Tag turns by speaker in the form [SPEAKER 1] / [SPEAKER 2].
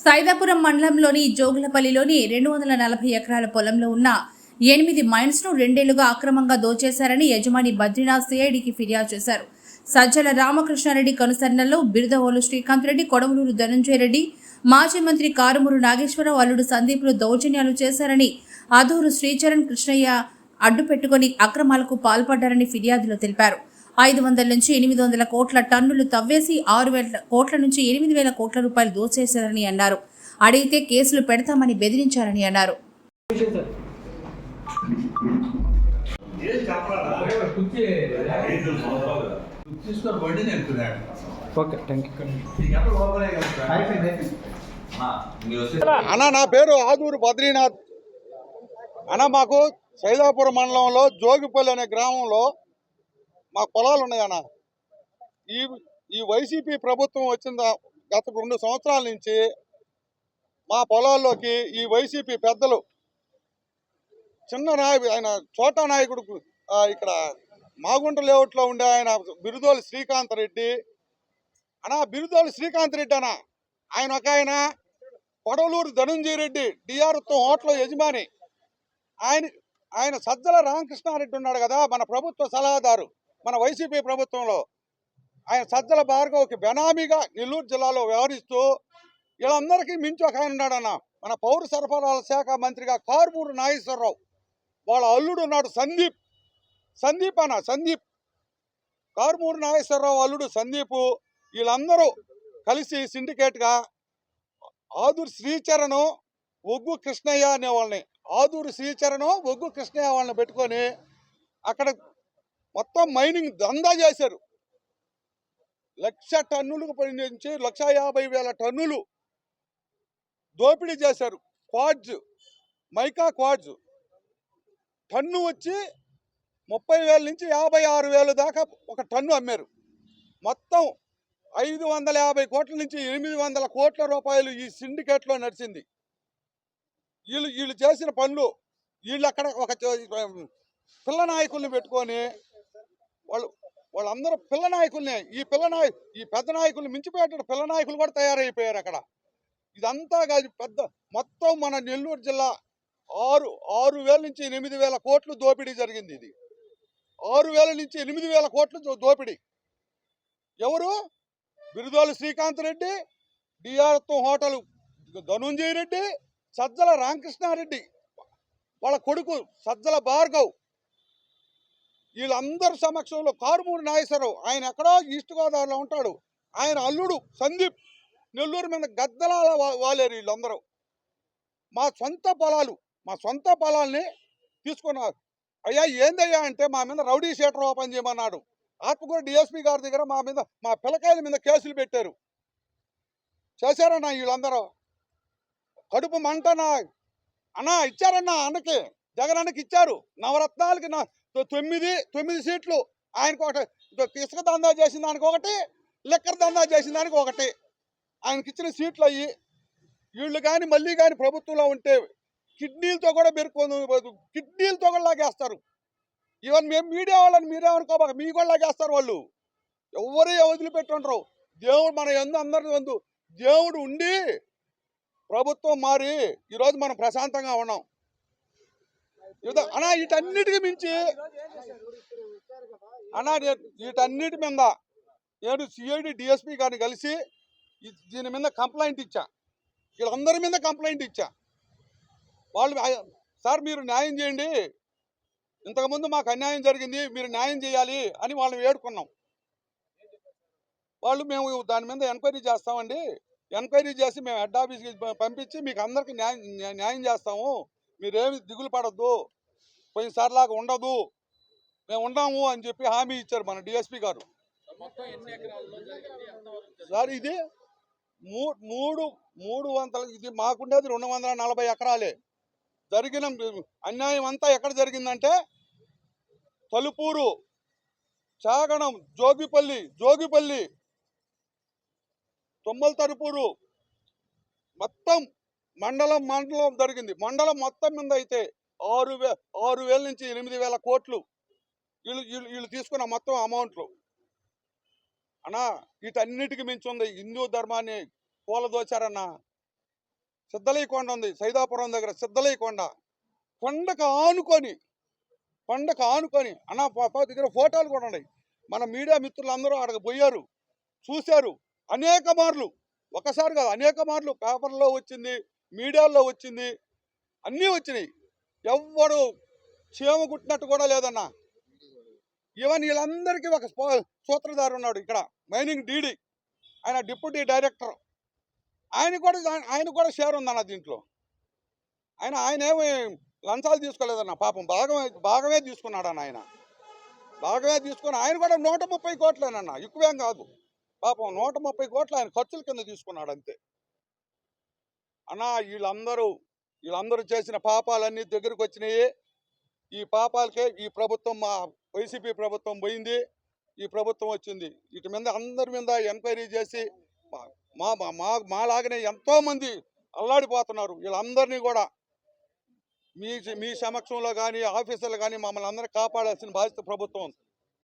[SPEAKER 1] సైదాపురం మండలంలోని జోగులపల్లిలోని 240 ఎకరాల పొలంలో ఉన్న 8 మైన్స్ ను 2 ఏళ్లుగా అక్రమంగా దోచేశారని యజమాని బద్రీనాథ్ సిఐడికి ఫిర్యాదు చేశారు. సజ్జల రామకృష్ణారెడ్డి కనుసరణలో బిరుదవోలు శ్రీకాంత్ రెడ్డి, కొడవలూరు ధనంజయ రెడ్డి, మాజీ మంత్రి కారుమూరు నాగేశ్వరరావు అల్లుడు సందీప్లు దౌర్జన్యాలు చేశారని, అదూరు శ్రీచరణ్ కృష్ణయ్య అడ్డుపెట్టుకుని అక్రమాలకు పాల్పడ్డారని ఫిర్యాదులో తెలిపారు. 500 నుంచి 800 కోట్ల టన్నులు తవ్వేసి 6,000 కోట్ల నుంచి 8,000 కోట్ల రూపాయలు దోచేశారని అన్నారు. అడిగితే కేసులు పెడతామని బెదిరించారని అన్నారు.
[SPEAKER 2] అన్న, నా పేరు ఆదూరు బద్రీనాథ్ అన్న. మాకు సైదాపురం మండలంలో జోగిపల్లి అనే గ్రామంలో మా పొలాలు ఉన్నాయన్న. ఈ వైసీపీ ప్రభుత్వం వచ్చిన గత 2 సంవత్సరాల నుంచి మా పొలాల్లోకి ఈ వైసీపీ పెద్దలు, చిన్న ఆయన చోటా నాయకుడు, ఇక్కడ మాగుంట లేఅవుట్లో ఉండే ఆయన బిరుదోలు శ్రీకాంత్ రెడ్డి అన్న, బిరుదోలు శ్రీకాంత్ రెడ్డి అన్న, ఆయన ఒక ఆయన కొడవలూరు ధనంజయ రెడ్డి డిఆర్తో హోటల్ యజమాని, ఆయన సజ్జల రామకృష్ణారెడ్డి ఉన్నాడు కదా, మన ప్రభుత్వ సలహాదారు, మన వైసీపీ ప్రభుత్వంలో ఆయన సజ్జల భార్గవ్కి బెనామీగా నెల్లూరు జిల్లాలో వ్యవహరిస్తూ వీళ్ళందరికీ మించి ఒక ఆయన ఉన్నాడన్న. మన పౌర సరఫరాల శాఖ మంత్రిగా కారుమూరు నాగేశ్వరరావు, వాళ్ళ అల్లుడు ఉన్నాడు సందీప్ కారుమూరు నాగేశ్వరరావు అల్లుడు సందీపు. వీళ్ళందరూ కలిసి సిండికేట్గా ఆదూరు శ్రీచరణ్, ఒగ్గు కృష్ణయ్య అనే వాళ్ళని, ఆదూరు శ్రీచరణ్, ఒగ్గు కృష్ణయ్య వాళ్ళని పెట్టుకొని అక్కడ మొత్తం మైనింగ్ దందా చేశారు. 1,00,000 టన్నులకు నుంచి 1,50,000 టన్నులు దోపిడీ చేశారు. క్వాడ్జ్, మైకా క్వాడ్జ్ టన్ను వచ్చి 30,000 నుంచి 56,000 దాకా ఒక టన్ను అమ్మారు. మొత్తం 550 కోట్ల నుంచి 800 కోట్ల రూపాయలు ఈ సిండికేట్లో నడిచింది. వీళ్ళు చేసిన పనులు, వీళ్ళు అక్కడ ఒక పిల్ల నాయకుల్ని పెట్టుకొని వాళ్ళందరూ పిల్ల నాయకుల్ని, ఈ పెద్ద నాయకుల్ని మించిపోయేట పిల్ల నాయకులు కూడా తయారైపోయారు అక్కడ. ఇదంతా కాదు, పెద్ద మొత్తం మన నెల్లూరు జిల్లా 6,000 నుంచి 8,000 కోట్లు దోపిడీ జరిగింది. ఇది 6,000 నుంచి 8,000 కోట్లు దోపిడీ. ఎవరు? బిరుదోలు శ్రీకాంత్ రెడ్డి, డిఆర్తో హోటల్ ధనంజయ రెడ్డి, సజ్జల రామకృష్ణారెడ్డి వాళ్ళ కొడుకు సజ్జల భార్గవ్, వీళ్ళందరి సమక్షంలో కారుమూరి నాగేశ్వరరావు, ఆయన ఎక్కడో ఈస్ట్ గోదావరిలో ఉంటాడు, ఆయన అల్లుడు సందీప్ నెల్లూరు మీద గద్దలాల వాలేరు. వీళ్ళందరూ మా సొంత పొలాల్ని తీసుకున్నారు. అయ్యా ఏందయ్యా అంటే మా మీద రౌడీ షీటర్ ఓపెన్ చేయమన్నాడు. ఆత్మకూరు డిఎస్పీ గారి దగ్గర మా పిల్లకాయల మీద కేసులు పెట్టారు. చేశారన్నా వీళ్ళందరూ. కడుపు మంటనా అన్నా, ఇచ్చారన్నా అన్నకి, జగన్ అన్నకి ఇచ్చారు. నవరత్నాలకి 9 సీట్లు ఆయనకు ఒకటి, ఇసుక దందా చేసిన దానికి ఒకటి, లిక్కర్ దందా చేసిన దానికి ఒకటి, ఆయనకి ఇచ్చిన సీట్లు అయ్యి. వీళ్ళు కానీ మళ్ళీ కానీ ప్రభుత్వంలో ఉంటే కిడ్నీలతో కూడా కిడ్నీలతో కూడా లాగేస్తారు. ఈవెన్ మేము మీడియా వాళ్ళని మీరేమనుకోబాక, మీ కూడా లాగేస్తారు వాళ్ళు. ఎవరు వదిలిపెట్టుండ్రు. దేవుడు మన అందరి దేవుడు ఉండి ప్రభుత్వం మారి ఈరోజు మనం ప్రశాంతంగా ఉన్నాం అన్నా. వీటన్నిటికి మించి అన్నా, వీటన్నిటి మీద నేను సిఐడి డిఎస్పీ గారిని కలిసి దీని మీద కంప్లైంట్ ఇచ్చా. వీళ్ళందరి మీద కంప్లైంట్ ఇచ్చా. వాళ్ళు సార్ మీరు న్యాయం చేయండి, ఇంతకుముందు మాకు అన్యాయం జరిగింది, మీరు న్యాయం చేయాలి అని వాళ్ళని వేడుకున్నాం. వాళ్ళు మేము దాని మీద ఎంక్వైరీ చేస్తామండి, ఎంక్వైరీ చేసి మేము హెడ్ ఆఫీస్కి పంపించి మీకు అందరికీ న్యాయం చేస్తాము, మీరేమి దిగులు పడద్దు, పోయినసారిలాగా ఉండదు, మేము ఉన్నాము అని చెప్పి హామీ ఇచ్చారు మన డిఎస్పీ గారు. సార్ ఇది 300, ఇది మాకుండేది 240 ఎకరాలే. జరిగిన అన్యాయం అంతా ఎక్కడ జరిగిందంటే తలుపూరు, చాగణం, జోగిపల్లి, తుమ్మల తరుపూరు, మొత్తం మండలం జరిగింది. మండలం మొత్తం మీద అయితే 6,000 నుంచి 8,000 కోట్లు వీళ్ళు తీసుకున్న మొత్తం అమౌంట్లు. అన్నా వీటన్నిటికీ మించి ఉంది హిందూ ధర్మాన్ని కూలదోచారన్నా. సిద్ధలయ్య ఉంది, సైదాపురం దగ్గర సిద్ధలయ్య కొండకు ఆనుకొని అన్న దగ్గర ఫోటోలు కూడా ఉన్నాయి. మన మీడియా మిత్రులు అందరూ అక్కడికి పోయారు, చూశారు అనేక మార్లు. ఒకసారి కాదు, అనేక మార్లు పేపర్లో వచ్చింది, మీడియాలో వచ్చింది, అన్నీ వచ్చినాయి. ఎవ్వడు చీమ కుట్టినట్టు కూడా లేదన్న. ఈవెన్ వీళ్ళందరికీ ఒక సూత్రధారు ఉన్నాడు ఇక్కడ, మైనింగ్ డీడీ, ఆయన డిప్యూటీ డైరెక్టర్. ఆయన కూడా షేర్ ఉందన్న దీంట్లో. ఆయన ఏమి లంచాలు తీసుకోలేదన్న, పాపం భాగమే తీసుకున్నాడన్న. భాగమే తీసుకుని ఆయన కూడా 130 కోట్లేనన్న, ఎక్కువేం కాదు. పాపం 130 కోట్లు ఆయన ఖర్చుల కింద తీసుకున్నాడు అంతే అన్న. వీళ్ళందరూ చేసిన పాపాలన్నీ దగ్గరికి వచ్చినాయి. ఈ పాపాలకే ఈ ప్రభుత్వం, మా వైసీపీ ప్రభుత్వం పోయింది, ఈ ప్రభుత్వం వచ్చింది. వీటి మీద అందరి మీద ఎంక్వైరీ చేసి మాలాగనే ఎంతోమంది అల్లాడిపోతున్నారు. వీళ్ళందరినీ కూడా మీ సమక్షంలో కానీ ఆఫీసర్లు కానీ మమ్మల్ని అందరినీ కాపాడాల్సిన బాధ్యత ప్రభుత్వం.